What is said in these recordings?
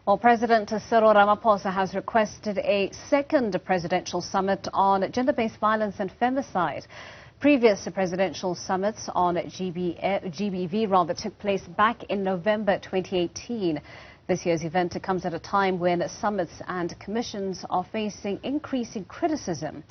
Well, President Cyril Ramaphosa has requested a second presidential summit on gender-based violence and femicide. Previous presidential summits on GBV took place back in November 2018. This year's event comes at a time when summits and commissions are facing increasing criticism.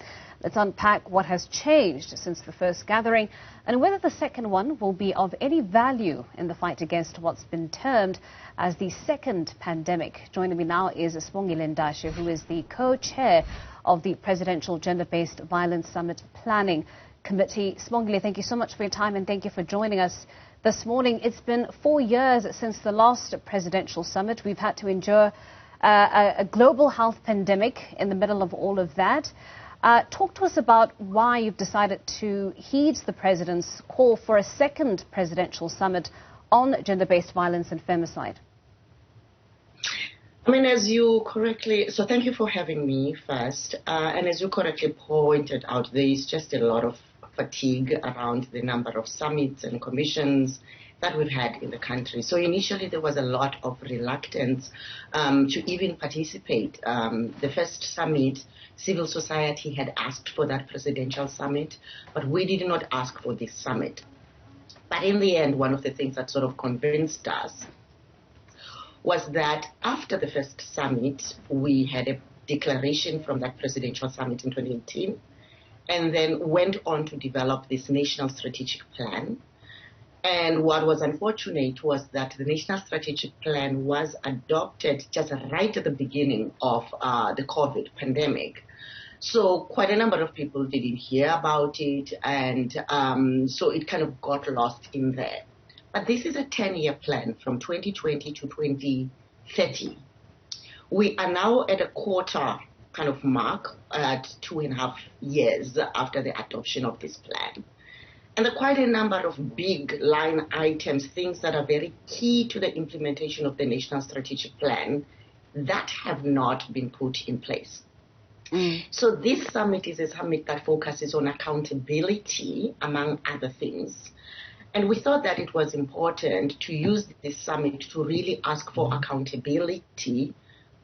Let's unpack what has changed since the first gathering and whether the second one will be of any value in the fight against what's been termed as the second pandemic. Joining me now is Sibongile Ndashe, who is the co-chair of the Presidential Gender-Based Violence Summit Planning Committee. Sibongile, thank you so much for your time and thank you for joining us this morning. It's been 4 years since the last presidential summit. We've had to endure a global health pandemic in the middle of all of that. Talk to us about why you've decided to heed the president's call for a second presidential summit on gender-based violence and femicide. I mean, so thank you for having me first. And as you correctly pointed out, there is just a lot of fatigue around the number of summits and commissions that we've had in the country. So initially there was a lot of reluctance to even participate. The first summit, civil society had asked for that presidential summit, but we did not ask for this summit. But in the end, one of the things that sort of convinced us was that after the first summit, we had a declaration from that presidential summit in 2018, and then went on to develop this national strategic plan. And what was unfortunate was that the national strategic plan was adopted just right at the beginning of the COVID pandemic. So quite a number of people didn't hear about it, and so it kind of got lost in there. But this is a 10-year plan from 2020 to 2030. We are now at a quarter kind of mark at 2.5 years after the adoption of this plan. And there are quite a number of big line items, things that are very key to the implementation of the National Strategic Plan that have not been put in place. So this summit is a summit that focuses on accountability, among other things. And we thought that it was important to use this summit to really ask for accountability,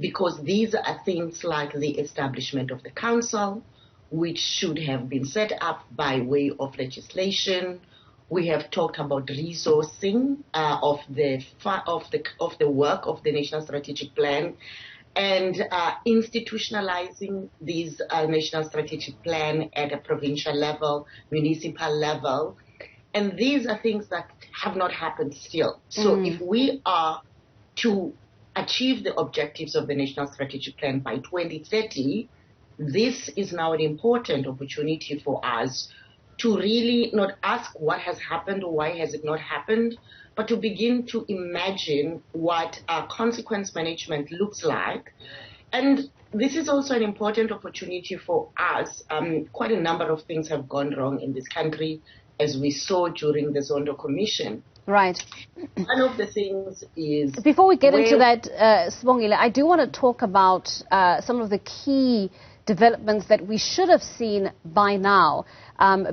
because these are things like the establishment of the council, which should have been set up by way of legislation. We have talked about resourcing of the work of the National Strategic Plan, and institutionalizing these National Strategic Plan at a provincial level, municipal level. And these are things that have not happened still. So if we are to achieve the objectives of the National Strategic Plan by 2030, this is now an important opportunity for us to really not ask what has happened or why has it not happened, but to begin to imagine what consequence management looks like. And this is also an important opportunity for us. Quite a number of things have gone wrong in this country, as we saw during the Zondo Commission. Right. One of the things is... Before we get into that, Sibongile, I do want to talk about some of the key developments that we should have seen by now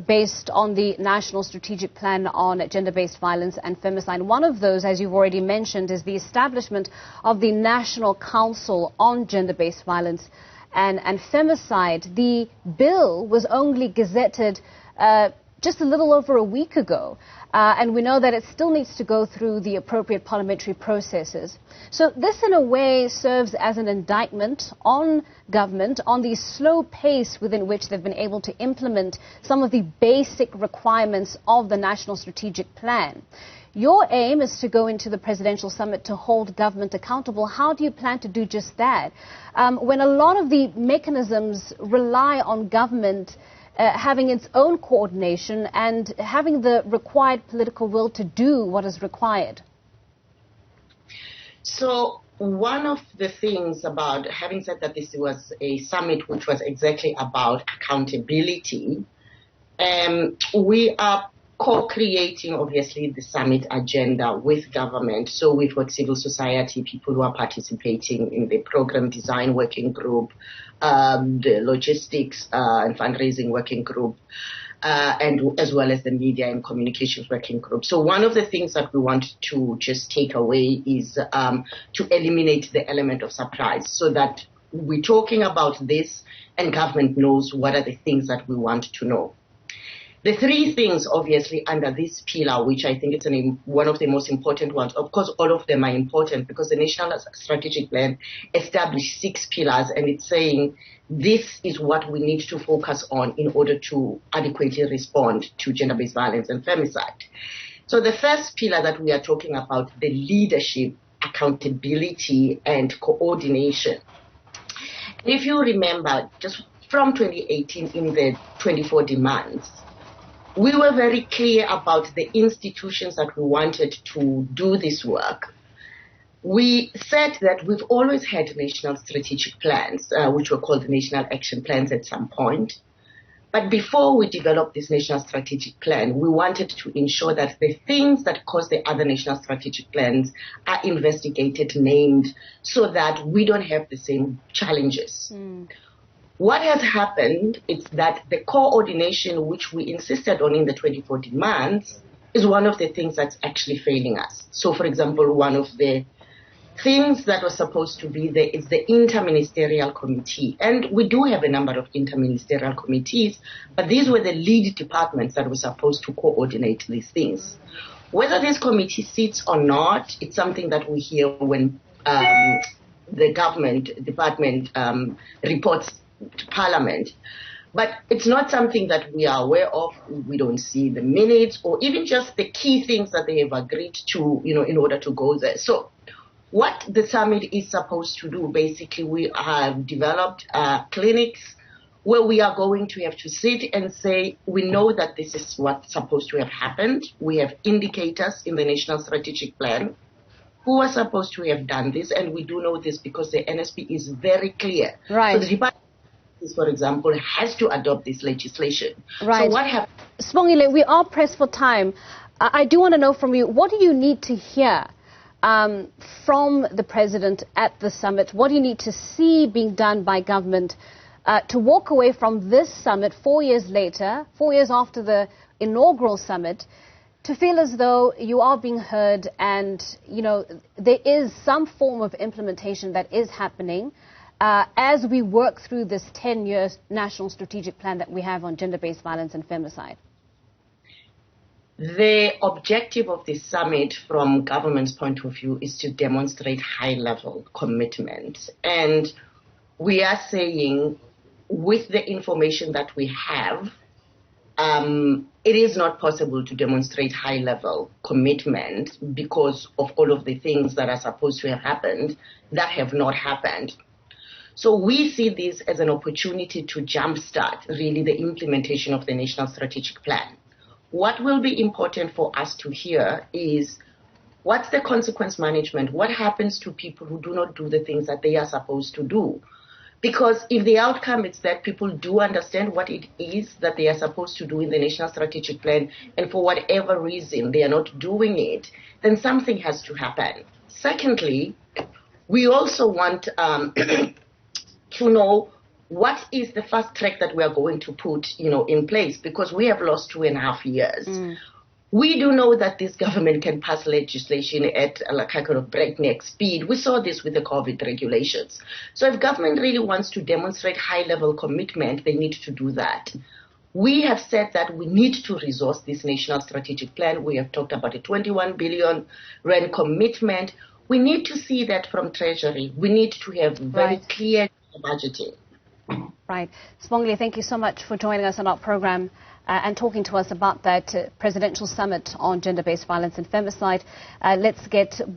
based on the National Strategic Plan on Gender-Based Violence and Femicide. One of those, as you've already mentioned, is the establishment of the National Council on Gender-Based Violence and Femicide. The bill was only gazetted just a little over a week ago. And we know that it still needs to go through the appropriate parliamentary processes. So this, in a way, serves as an indictment on government, on the slow pace within which they've been able to implement some of the basic requirements of the National Strategic Plan. Your aim is to go into the presidential summit to hold government accountable. How do you plan to do just that? When a lot of the mechanisms rely on government having its own coordination and having the required political will to do what is required? So one of the things about, having said that this was a summit which was exactly about accountability, we are co-creating, obviously, the summit agenda with government. So we've got civil society, people who are participating in the program design working group, the logistics and fundraising working group. and as well as the media and communications working group. So one of the things that we want to just take away is to eliminate the element of surprise, so that we're talking about this and government knows what are the things that we want to know. The three things, obviously, under this pillar, which I think it's one of the most important ones. Of course, all of them are important because the National Strategic Plan established 6 pillars, and it's saying this is what we need to focus on in order to adequately respond to gender-based violence and femicide. So the first pillar that we are talking about, the leadership, accountability, and coordination. If you remember, just from 2018 in the 24 demands, we were very clear about the institutions that we wanted to do this work. We said that we've always had national strategic plans, which were called national action plans at some point. But before we developed this national strategic plan, we wanted to ensure that the things that cause the other national strategic plans are investigated, named, so that we don't have the same challenges. What has happened is that the coordination, which we insisted on in the 24 demands, is one of the things that's actually failing us. So, for example, one of the things that was supposed to be there is the interministerial committee. And we do have a number of interministerial committees, but these were the lead departments that were supposed to coordinate these things. Whether this committee sits or not, it's something that we hear when the government department reports to Parliament. But it's not something that we are aware of. We don't see the minutes or even just the key things that they have agreed to, in order to go there. So what the summit is supposed to do, basically, we have developed clinics where we are going to have to sit and say, we know that this is what's supposed to have happened. We have indicators in the National Strategic Plan who are supposed to have done this, and we do know this because the NSP is very clear. Right. So the department, for example, has to adopt this legislation. Right. So what happened? Sibongile, we are pressed for time. I do want to know from you, what do you need to hear from the president at the summit? What do you need to see being done by government to walk away from this summit 4 years later, 4 years after the inaugural summit, to feel as though you are being heard and, there is some form of implementation that is happening as we work through this 10-year national strategic plan that we have on gender-based violence and femicide? The objective of this summit from government's point of view is to demonstrate high-level commitment. And we are saying, with the information that we have, it is not possible to demonstrate high-level commitment because of all of the things that are supposed to have happened that have not happened. So we see this as an opportunity to jumpstart really the implementation of the National Strategic Plan. What will be important for us to hear is what's the consequence management? What happens to people who do not do the things that they are supposed to do? Because if the outcome is that people do understand what it is that they are supposed to do in the National Strategic Plan, and for whatever reason they are not doing it, then something has to happen. Secondly, we also want to know what is the fast track that we are going to put, in place, because we have lost 2.5 years. We do know that this government can pass legislation at a kind of breakneck speed. We saw this with the COVID regulations. So if government really wants to demonstrate high-level commitment, they need to do that. We have said that we need to resource this National Strategic Plan. We have talked about a 21 billion rand commitment. We need to see that from Treasury. We need to have very clear budgeting. Right. Sibongile, thank you so much for joining us on our program and talking to us about that presidential summit on gender-based violence and femicide. Let's get